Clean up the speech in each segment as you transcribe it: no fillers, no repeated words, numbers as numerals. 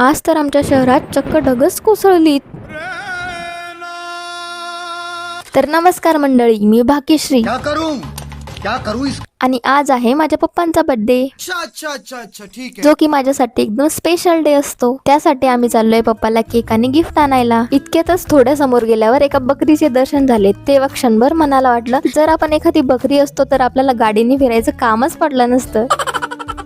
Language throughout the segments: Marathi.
आज तर आमच्या शहरात चक्क ढगच कोसळलीत. तर नमस्कार मंडळी, मी भाग्यश्री क्या करूं आणि आज आहे माझ्या पप्पांचा बर्थडे, अच्छा ठीक है। जो की माझ्यासाठी एकदम स्पेशल डे असतो. त्यासाठी आम्ही चाललोय पप्पाला केक आणि गिफ्ट आणायला. इतक्यातच थोड्या समोर गेल्यावर एका बकरीचे दर्शन झाले. तेव्हा क्षणभर मनाला वाटलं, जर आपण एखादी बकरी असतो तर आपल्याला गाडीने फिरायचं कामच पडलं नसतं.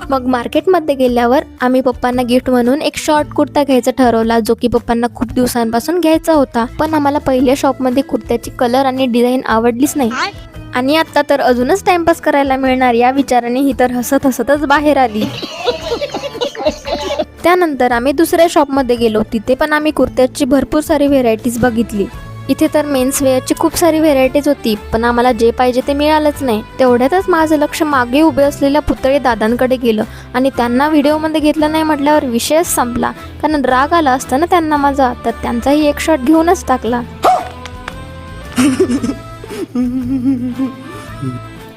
मग मार्केटमध्ये गेल्यावर आम्ही पप्पांना गिफ्ट म्हणून एक शॉर्ट कुर्ता घ्यायचा ठरवला, जो की पप्पांना खूप दिवसांपासून घ्यायचा होता. पण आम्हाला पहिल्या शॉपमध्ये कुर्त्याची कलर आणि डिझाईन आवडलीच नाही. आणि आता तर अजूनच टाइमपास करायला मिळणार या विचाराने ही तर हसत हसतच बाहेर आली. त्यानंतर आम्ही दुसऱ्या शॉपमध्ये गेलो. तिथे पण आम्ही कुर्त्याची भरपूर सारी व्हेरायटीज बघितली. इथे तर मेन्स वेअरची खूप सारी व्हेरायटीज होती, पण आम्हाला जे पाहिजे ते मिळालंच नाही. तेवढ्यातच माझं लक्ष मागे उभे असलेल्या पुतळे दादांकडे गेलं आणि त्यांना व्हिडिओमध्ये घेतलं नाही म्हटल्यावर विषयच संपला. कारण राग आला असता ना त्यांना माझा, तर त्यांचाही एक शॉट घेऊनच टाकला.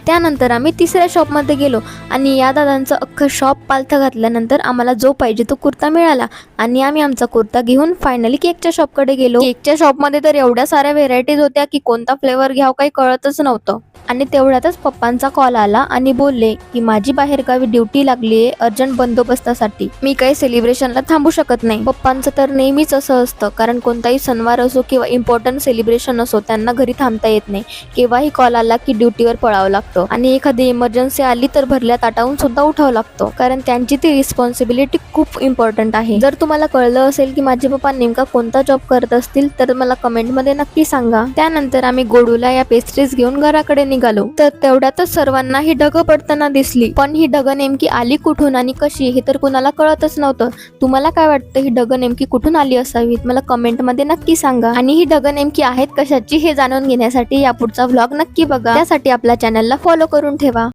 त्यानंतर आम्ही तिसऱ्या शॉपमध्ये गेलो आणि या दादांचं अख्खं शॉप पालथं घातल्यानंतर आम्हाला जो पाहिजे तो कुर्ता मिळाला आणि आम्ही आमचा कुर्ता घेऊन फायनली केकच्या शॉपकडे गेलो. केकच्या शॉपमध्ये तर एवढ्या साऱ्या व्हेरायटीज होत्या की कोणता फ्लेवर घ्याव काही कळतच नव्हतं. आणि तेवढ्यातच पप्पांचा कॉल आला आणि बोलले की माझी बाहेरगावी ड्युटी लागलीये अर्जंट बंदोबस्तासाठी. मी काही सेलिब्रेशनला थांबू शकत नाही. पप्पांचं तर नेहमीच असं असतं, कारण कोणताही सणवार असो किंवा इम्पॉर्टंट सेलिब्रेशन असो त्यांना घरी थांबता येत नाही. केव्हाही कॉल आला की ड्युटीवर पळावं लागतं आणि एखादी इमर्जन्सी आली तर भरल्या ताटावून सुद्धा उठावं लागतं, कारण त्यांची ती रिस्पॉन्सिबिलिटी खूप इम्पॉर्टंट आहे. जर तुम्हाला कळलं असेल की माझे पप्पा नेमका कोणता जॉब करत असतील तर मला कमेंटमध्ये नक्की सांगा. त्यानंतर आम्ही गोडूला या पेस्ट्रीज घेऊन घराकडे निघालो. तर तेवढ्यातच सर्वांना ही ढगं पडताना दिसली. पण ही ढगं नेमकी आली कुठून आणि कशी हे तर कुणाला कळतच नव्हतं. तुम्हाला काय वाटतं, ही ढगं नेमकी कुठून आली असावीत? मला कमेंटमध्ये नक्की सांगा. आणि ही ढगं नेमकी आहेत कशाची हे जाणून घेण्यासाठी या पुढचा व्लॉग नक्की बघा. त्यासाठी आपल्या चॅनलला फॉलो करून ठेवा.